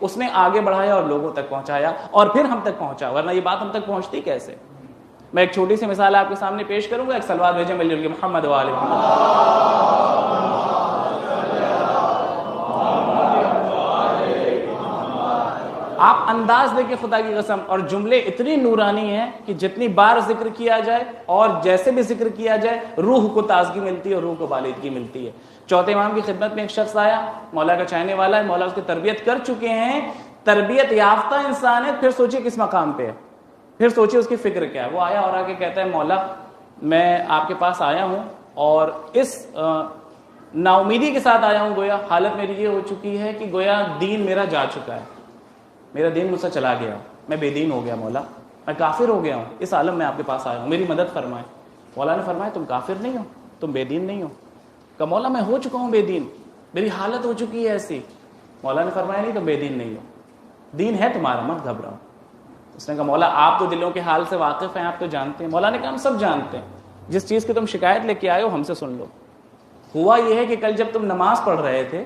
اس نے آگے بڑھایا اور لوگوں تک پہنچایا اور پھر ہم تک پہنچا، ورنہ یہ بات ہم تک پہنچتی کیسے؟ میں ایک چھوٹی سی مثال آپ کے سامنے پیش کروں گا، ایک صلوات بھیجیں مل کے محمد و آل محمد۔ آپ انداز دیکھیں خدا کی قسم، اور جملے اتنی نورانی ہیں کہ جتنی بار ذکر کیا جائے اور جیسے بھی ذکر کیا جائے روح کو تازگی ملتی ہے اور روح کو بالادگی ملتی ہے۔ چوتھے امام کی خدمت میں ایک شخص آیا، مولا کا چاہنے والا ہے، مولا اس کی تربیت کر چکے ہیں، تربیت یافتہ انسان ہے، پھر سوچیے کس مقام پہ ہے، پھر سوچیے اس کی فکر کیا ہے۔ وہ آیا اور آ کے کہتا ہے مولا میں آپ کے پاس آیا ہوں اور اس نا امیدی کے ساتھ آیا ہوں، گویا حالت میری یہ ہو چکی ہے کہ گویا دین میرا جا چکا ہے، میرا دین مجھ سے چلا گیا، میں بے دین ہو گیا مولا، میں کافر ہو گیا ہوں، اس عالم میں آپ کے پاس آیا ہوں، میری مدد فرمائیں۔ مولا نے فرمایا تم کافر نہیں ہو، تم بے دین نہیں ہو۔ کہا مولا میں ہو چکا ہوں بے دین، میری حالت ہو چکی ہے ایسی۔ مولا نے فرمایا نہیں تم بے دین نہیں ہو، دین ہے تمہارا، مت گھبراؤ۔ اس نے کہا مولا آپ تو دلوں کے حال سے واقف ہیں، آپ تو جانتے ہیں۔ مولا نے کہا ہم سب جانتے ہیں، جس چیز کی تم شکایت لے کے آئے ہو ہم سے سن لو۔ ہوا یہ ہے کہ کل جب تم نماز پڑھ رہے تھے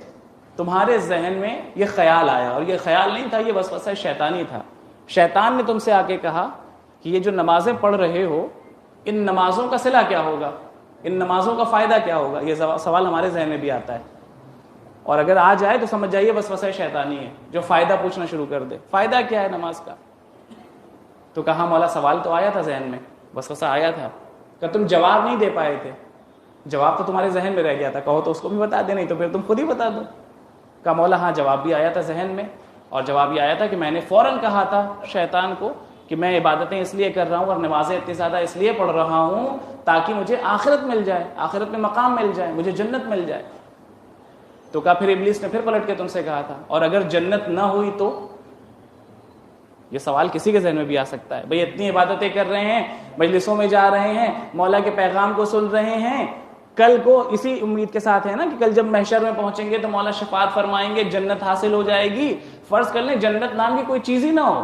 تمہارے ذہن میں یہ خیال آیا، اور یہ خیال نہیں تھا، یہ وسوسہ شیطانی تھا۔ شیطان نے تم سے آ کے کہا کہ یہ جو نمازیں پڑھ رہے ہو ان نمازوں کا صلہ کیا ہوگا، ان نمازوں کا فائدہ کیا ہوگا، یہ سوال ہمارے ذہن میں بھی آتا ہے، اور اگر آ جائے تو سمجھ جائیے وسوسہ شیطانی ہے جو فائدہ پوچھنا شروع کر دے، فائدہ کیا ہے نماز کا؟ تو کہا مولا سوال تو آیا تھا ذہن میں، وسوسہ آیا تھا۔ کہ تم جواب نہیں دے پائے تھے، جواب تو تمہارے ذہن میں رہ گیا تھا، کہو تو اس کو بھی بتا دے، نہیں تو پھر تم خود ہی بتا دو۔ کہا مولا ہاں جواب بھی آیا تھا ذہن میں، اور جواب یہ آیا تھا کہ میں نے فوراً کہا تھا شیطان کو کہ میں عبادتیں اس لیے کر رہا ہوں اور نمازیں اتنی زیادہ اس لیے پڑھ رہا ہوں تاکہ مجھے آخرت مل جائے، آخرت میں مقام مل جائے، مجھے جنت مل جائے۔ تو کہا پھر ابلیس نے پھر پلٹ کے تم سے کہا تھا اور اگر جنت نہ ہوئی تو؟ یہ سوال کسی کے ذہن میں بھی آ سکتا ہے، بھئی اتنی عبادتیں کر رہے ہیں، مجلسوں میں جا رہے ہیں، مولا کے پیغام کو سن رہے ہیں، کل کو اسی امید کے ساتھ ہے نا کہ کل جب محشر میں پہنچیں گے تو مولا شفاعت فرمائیں گے، جنت حاصل ہو جائے گی۔ فرض کر لیں جنت نام کی کوئی چیز ہی نہ ہو،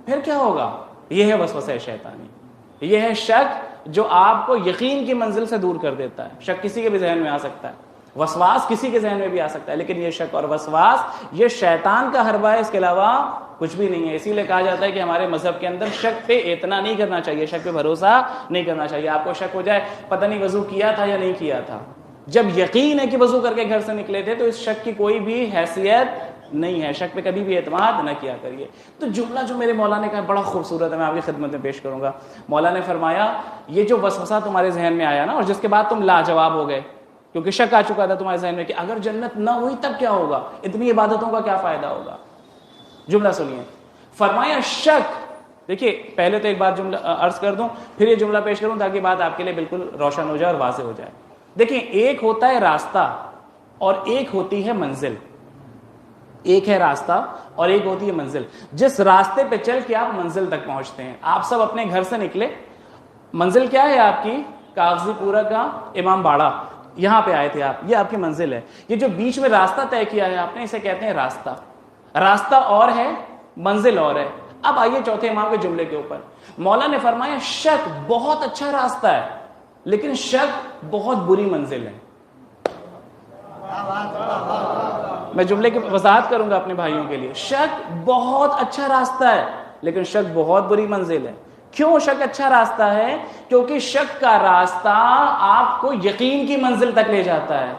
پھر کیا ہوگا؟ یہ ہے وسوسہ شیطانی، یہ ہے شک جو آپ کو یقین کی منزل سے دور کر دیتا ہے۔ شک کسی کے بھی ذہن میں آ سکتا ہے، وسواس کسی کے ذہن میں بھی آ سکتا ہے، لیکن یہ شک اور وسواس یہ شیطان کا حربہ ہے، اس کے علاوہ کچھ بھی نہیں ہے۔ اسی لیے کہا جاتا ہے کہ ہمارے مذہب کے اندر شک پہ اعتنا نہیں کرنا چاہیے، شک پہ بھروسہ نہیں کرنا چاہیے۔ آپ کو شک ہو جائے پتہ نہیں وضو کیا تھا یا نہیں کیا تھا، جب یقین ہے کہ وضو کر کے گھر سے نکلے تھے تو اس شک کی کوئی بھی حیثیت نہیں ہے، شک پہ کبھی بھی اعتماد نہ کیا کریے۔ تو جملہ جو میرے مولا نے کہا بڑا خوبصورت ہے، میں آپ کی خدمت میں پیش کروں گا۔ مولا نے فرمایا یہ جو وسوسہ تمہارے ذہن میں آیا نا اور جس کے بعد تم لاجواب ہو گئے کیونکہ شک آ چکا تھا تمہارے ذہن میں کہ اگر جنت نہ ہوئی تب کیا ہوگا، اتنی عبادتوں کا کیا فائدہ ہوگا، جملہ سنیے۔ فرمایا شک، دیکھیے پہلے تو ایک بات جملہ عرض کر دوں پھر یہ جملہ پیش کروں تاکہ بات آپ کے لیے بالکل روشن ہو جائے اور واضح ہو جائے۔ دیکھیں ایک ہوتا ہے راستہ اور ایک ہوتی ہے منزل، ایک ہے راستہ اور ایک ہوتی ہے منزل۔ جس راستے پہ چل کے آپ منزل تک پہنچتے ہیں، آپ سب اپنے گھر سے نکلے، منزل کیا ہے آپ کی؟ کاغذی پورا کا امام باڑہ، یہاں پہ آئے تھے آپ، یہ آپ کی منزل ہے۔ یہ جو بیچ میں راستہ طے کیا ہے آپ نے اسے کہتے ہیں راستہ، راستہ اور ہے منزل اور ہے۔ اب آئیے چوتھے امام کے جملے کے اوپر، مولا نے فرمایا شک بہت اچھا راستہ ہے لیکن شک بہت بری منزل ہے۔ میں جملے کی وضاحت کروں گا اپنے بھائیوں کے لیے۔ شک بہت اچھا راستہ ہے لیکن شک بہت بری منزل ہے۔ کیوں شک اچھا راستہ ہے؟ کیونکہ شک کا راستہ آپ کو یقین کی منزل تک لے جاتا ہے،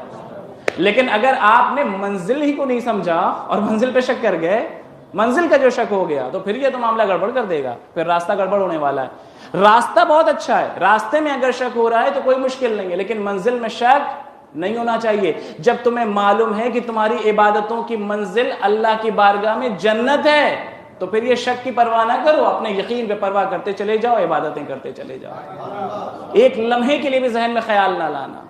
لیکن اگر آپ نے منزل ہی کو نہیں سمجھا اور منزل پہ شک کر گئے، منزل کا جو شک ہو گیا تو پھر یہ تو معاملہ گڑبڑ کر دے گا، پھر راستہ گڑبڑ ہونے والا ہے۔ راستہ بہت اچھا ہے، راستے میں اگر شک ہو رہا ہے تو کوئی مشکل نہیں ہے، لیکن منزل میں شک نہیں ہونا چاہیے۔ جب تمہیں معلوم ہے کہ تمہاری عبادتوں کی منزل اللہ کی بارگاہ میں جنت ہے تو پھر یہ شک کی پرواہ نہ کرو، اپنے یقین پہ پرواہ کرتے چلے جاؤ، عبادتیں کرتے چلے جاؤ، ایک لمحے کے لیے بھی ذہن میں خیال نہ لانا